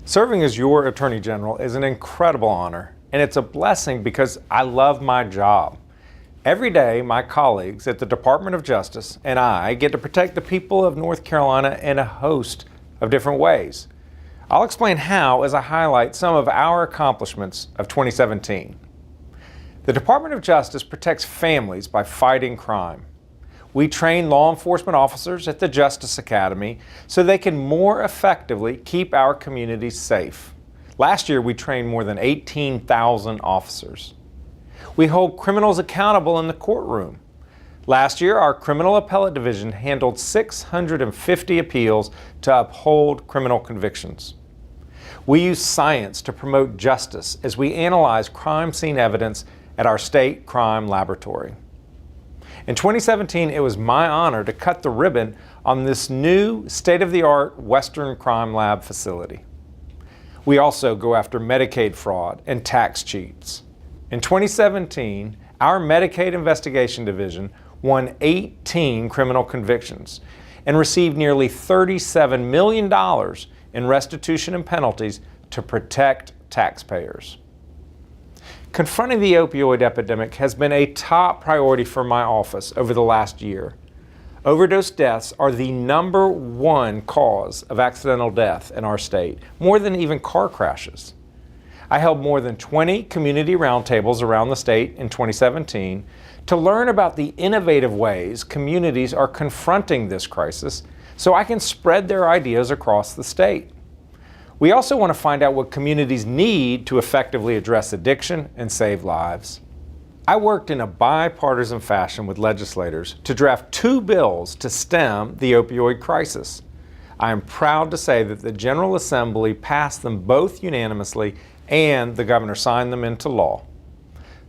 Serving as your Attorney General is an incredible honor, and it's a blessing because I love my job. Every day, my colleagues at the Department of Justice and I get to protect the people of North Carolina in a host of different ways. I'll explain how as I highlight some of our accomplishments of 2017. The Department of Justice protects families by fighting crime. We train law enforcement officers at the Justice Academy so they can more effectively keep our communities safe. Last year, we trained more than 18,000 officers. We hold criminals accountable in the courtroom. Last year, our Criminal Appellate Division handled 650 appeals to uphold criminal convictions. We use science to promote justice as we analyze crime scene evidence at our state crime laboratory. In 2017, it was my honor to cut the ribbon on this new state-of-the-art Western Crime Lab facility. We also go after Medicaid fraud and tax cheats. In 2017, our Medicaid Investigation Division won 18 criminal convictions and received nearly $37 million in restitution and penalties to protect taxpayers. Confronting the opioid epidemic has been a top priority for my office over the last year. Overdose deaths are the #1 cause of accidental death in our state, more than even car crashes. I held more than 20 community roundtables around the state in 2017 to learn about the innovative ways communities are confronting this crisis so I can spread their ideas across the state. We also want to find out what communities need to effectively address addiction and save lives. I worked in a bipartisan fashion with legislators to draft 2 bills to stem the opioid crisis. I am proud to say that the General Assembly passed them both unanimously and the governor signed them into law.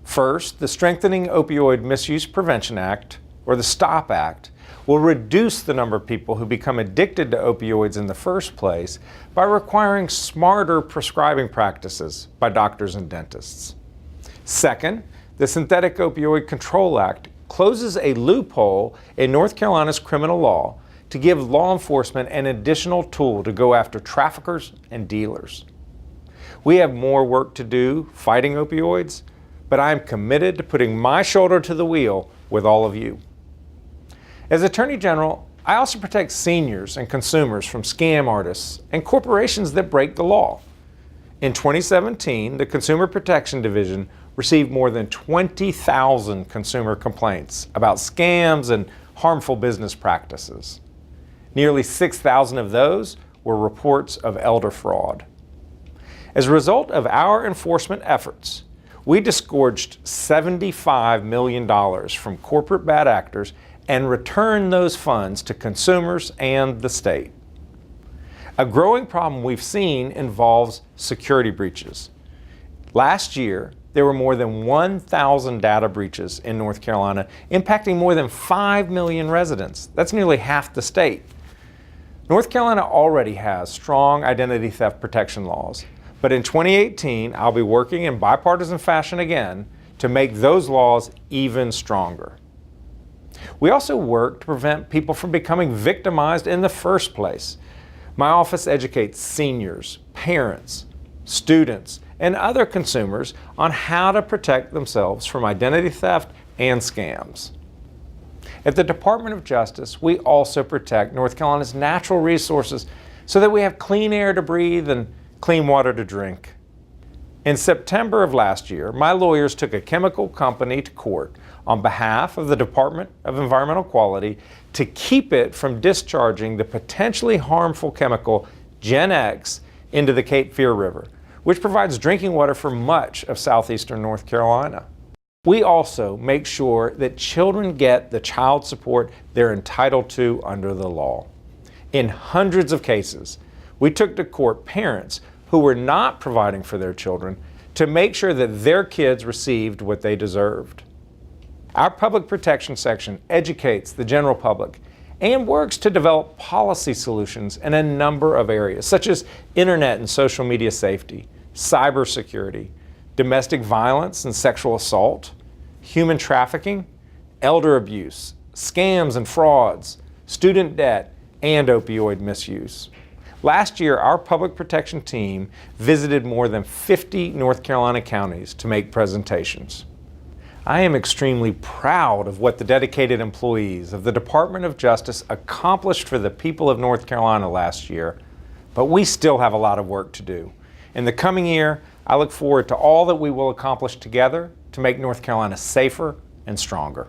First, the Strengthening Opioid Misuse Prevention Act, or the STOP Act, will reduce the number of people who become addicted to opioids in the first place by requiring smarter prescribing practices by doctors and dentists. Second, the Synthetic Opioid Control Act closes a loophole in North Carolina's criminal law to give law enforcement an additional tool to go after traffickers and dealers. We have more work to do fighting opioids, but I am committed to putting my shoulder to the wheel with all of you. As Attorney General, I also protect seniors and consumers from scam artists and corporations that break the law. In 2017, the Consumer Protection Division received more than 20,000 consumer complaints about scams and harmful business practices. Nearly 6,000 of those were reports of elder fraud. As a result of our enforcement efforts, we disgorged $75 million from corporate bad actors and return those funds to consumers and the state. A growing problem we've seen involves security breaches. Last year, there were more than 1,000 data breaches in North Carolina, impacting more than 5 million residents. That's nearly half the state. North Carolina already has strong identity theft protection laws, but in 2018, I'll be working in bipartisan fashion again to make those laws even stronger. We also work to prevent people from becoming victimized in the first place. My office educates seniors, parents, students, and other consumers on how to protect themselves from identity theft and scams. At the Department of Justice, we also protect North Carolina's natural resources so that we have clean air to breathe and clean water to drink. In September of last year, my lawyers took a chemical company to court on behalf of the Department of Environmental Quality to keep it from discharging the potentially harmful chemical Gen X into the Cape Fear River, which provides drinking water for much of southeastern North Carolina. We also make sure that children get the child support they're entitled to under the law. In hundreds of cases, we took to court parents who were not providing for their children to make sure that their kids received what they deserved. Our public protection section educates the general public and works to develop policy solutions in a number of areas, such as internet and social media safety, cybersecurity, domestic violence and sexual assault, human trafficking, elder abuse, scams and frauds, student debt, and opioid misuse. Last year, our public protection team visited more than 50 North Carolina counties to make presentations. I am extremely proud of what the dedicated employees of the Department of Justice accomplished for the people of North Carolina last year, but we still have a lot of work to do. In the coming year, I look forward to all that we will accomplish together to make North Carolina safer and stronger.